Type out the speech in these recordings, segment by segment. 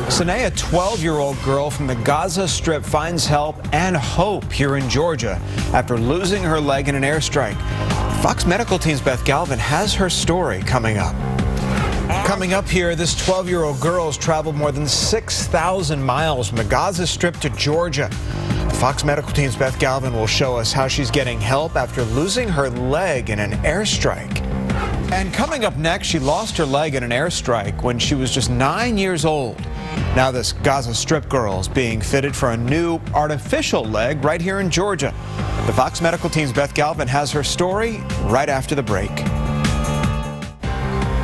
Sine, a 12-year-old girl from the Gaza Strip, finds help and hope here in Georgia after losing her leg in an airstrike. Fox Medical Team's Beth Galvin has her story coming up. Coming up here, this 12-year-old girl has traveled more than 6,000 miles from the Gaza Strip to Georgia. Fox Medical Team's Beth Galvin will show us how she's getting help after losing her leg in an airstrike. And coming up next, she lost her leg in an airstrike when she was just 9 years old. Now this Gaza Strip girl is being fitted for a new artificial leg right here in Georgia. The Fox Medical Team's Beth Galvin has her story right after the break.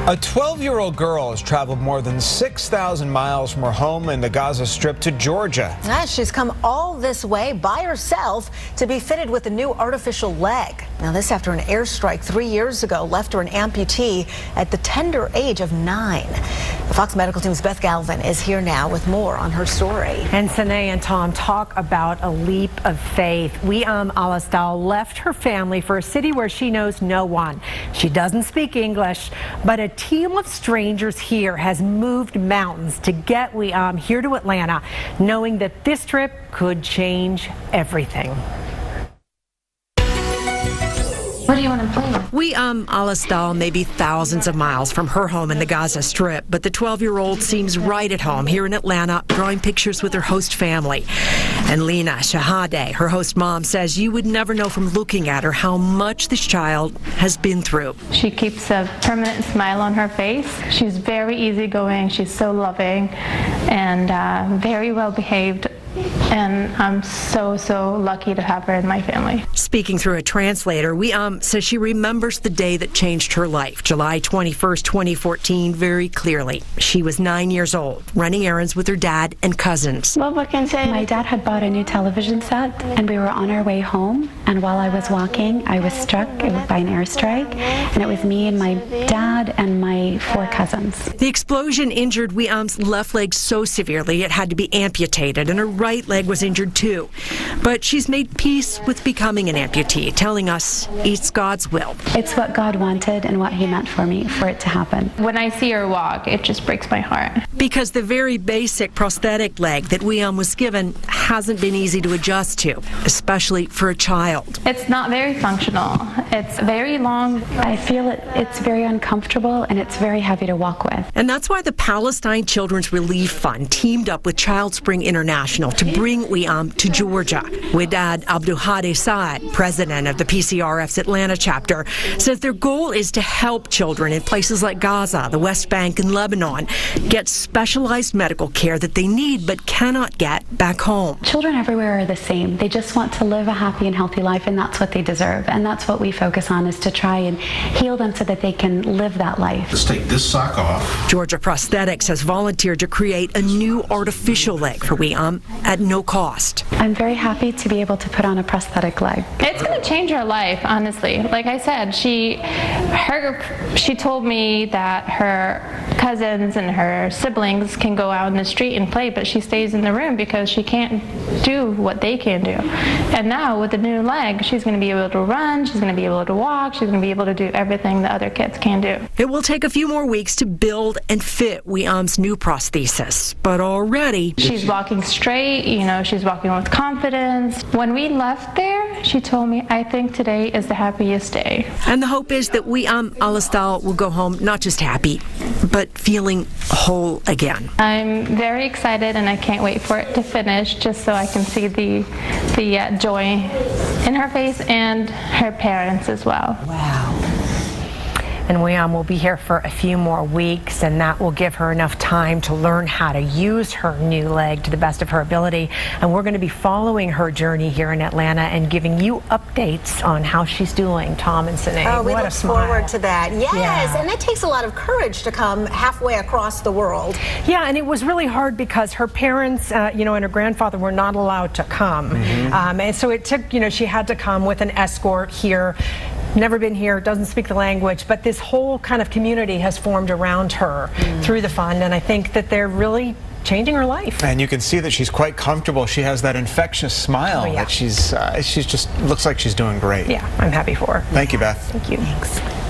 A 12-year-old girl has traveled more than 6,000 miles from her home in the Gaza Strip to Georgia. She's come all this way by herself to be fitted with a new artificial leg. Now this after an airstrike 3 years ago left her an amputee at the tender age of 9. The Fox Medical Team's Beth Galvin is here now with more on her story. And Sine and Tom talk about a leap of faith. Astal left her family for a city where she knows no one. She doesn't speak English, but a team of strangers here has moved mountains to get here to Atlanta, knowing that this trip could change everything. What do you want to play with? Astal may be thousands of miles from her home in the Gaza Strip, but the 12-year-old seems right at home here in Atlanta, drawing pictures with her host family. And Lena Shahade, her host mom, says you would never know from looking at her how much this child has been through. She keeps a permanent smile on her face. She's very easygoing. She's so loving and very well behaved. And I'm so lucky to have her in my family. Speaking through a translator, says she remembers the day that changed her life, July 21st, 2014, very clearly. She was 9 years old, running errands with her dad and cousins. My dad had bought a new television set, and we were on our way home. And while I was walking, I was struck by an airstrike, and it was me and my dad and my 4 cousins. The explosion injured Wiam's left leg so severely it had to be amputated, and her right leg was injured too. But she's made peace with becoming an amputee, telling us it's God's will. It's what God wanted and what He meant for me, for it to happen. When I see her walk, it just breaks my heart. Because the very basic prosthetic leg that Wiam was given hasn't been easy to adjust to, especially for a child. It's not very functional. It's very long. I feel it's very uncomfortable and it's very heavy to walk with. And that's why the Palestine Children's Relief Fund teamed up with Child Spring International to bring Wiam to Georgia. Widad Abduhadi Saad, president of the PCRF's Atlanta chapter, says their goal is to help children in places like Gaza, the West Bank, and Lebanon get specialized medical care that they need but cannot get back home. Children everywhere are the same. They just want to live a happy and healthy life, and that's what they deserve. And that's what we focus on, is to try and heal them so that they can live that life. Let's take this sock off. Georgia Prosthetics has volunteered to create a new artificial leg for Wiam at no cost. I'm very happy to be able to put on a prosthetic leg. It's going to change her life, honestly. Like I said, she told me that her cousins and her siblings can go out in the street and play, but she stays in the room because she can't do what they can do. And now with the new leg, she's going to be able to run, she's going to be able to walk, she's going to be able to do everything the other kids can do. It will take a few more weeks to build and fit Wiam's new prosthesis, but already she's walking straight, she's walking with confidence. When we left there, she told me, I think today is the happiest day. And the hope is that Astal will go home not just happy, but feeling whole again. I'm very excited and I can't wait for it to finish, just so I can see the joy in her face and her parents as well. Wow. And Wiam will be here for a few more weeks, and that will give her enough time to learn how to use her new leg to the best of her ability. And we're going to be following her journey here in Atlanta and giving you updates on how she's doing. Tom and Sine. Oh, we look forward to that. Yes, yeah. And it takes a lot of courage to come halfway across the world. Yeah, and it was really hard because her parents, and her grandfather were not allowed to come. And so it took, she had to come with an escort here. Never been here, doesn't speak the language, but this whole kind of community has formed around her through the fund, and I think that they're really changing her life. And you can see that she's quite comfortable. She has that infectious smile that she's just looks like she's doing great. Yeah, I'm happy for her. Thank you, Beth. Thank you. Thanks.